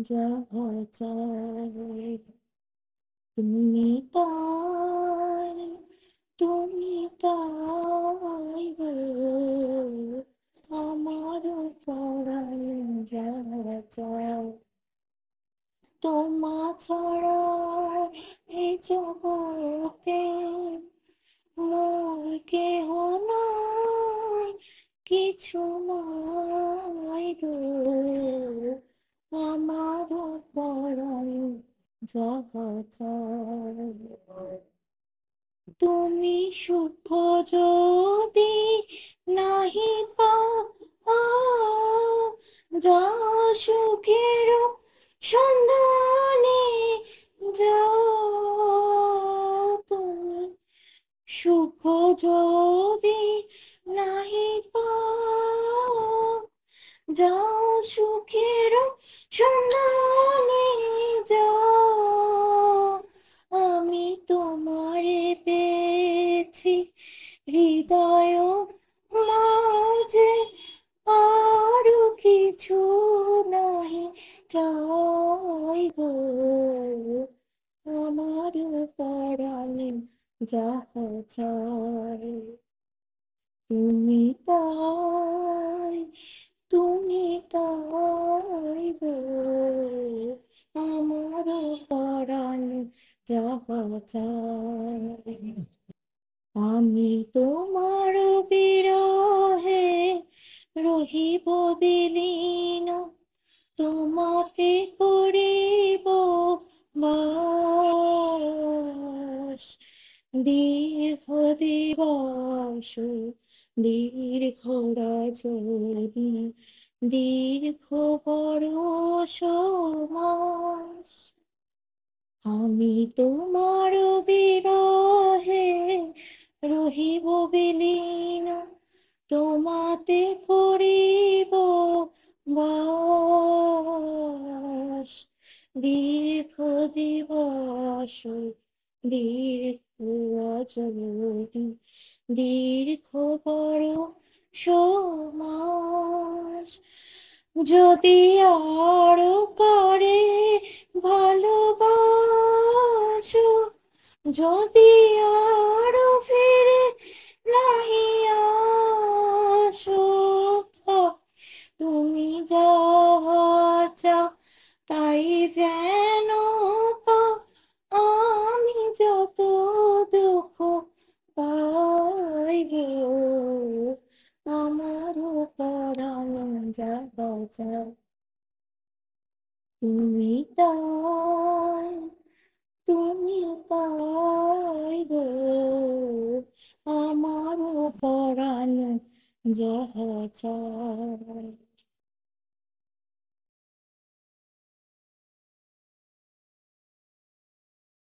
যাহা চাই তুমি তাই, তুমি তাই গো, আমার পরাণ যাহা চাই তোমা ছাড়া এই জগতে মোর কেহ নাই, কিছু নাই গো, আমার পরাণ যাহা চাই তুমি সুখ যদি নাহি পাও, যা সুখের সন্ধানে যাও তুমি সুখ যদি নাহি পাও, যাও সুখের সন্ধানে যাও, আমি তোমারে পেয়েছি হৃদয় মাঝে, আরো কিছু নাহি চাই গো, আমার পরাণে যাহা চাই তুমি তাই, তুমি তাই গো, আমার পরাণে যাহা চাই আমি তোমার বিরহে রহিব বিলীন, তোমাতে করিব বাস, দীর্ঘ দিবস দীর্ঘ রজনী, দীর্ঘ বরষ মাস, আমি তোমার বিরহে রহিব বিলীন, তোমাতে করিব বাস, দীর্ঘ দিবস দীর্ঘ রজনী, দীর্ঘ বরষ মাস, যদি আরো করে ভালোবাসো, যদি আরো ফিরে নাহি আসো, তুমি যাহা চাও তাই যেন পাও, আমি যত দুঃখ পাই গো, আমার পরাণ যাহা চাও তুমি তাই, তুমি তাই গো, আমার পরাণ যাহা চাই।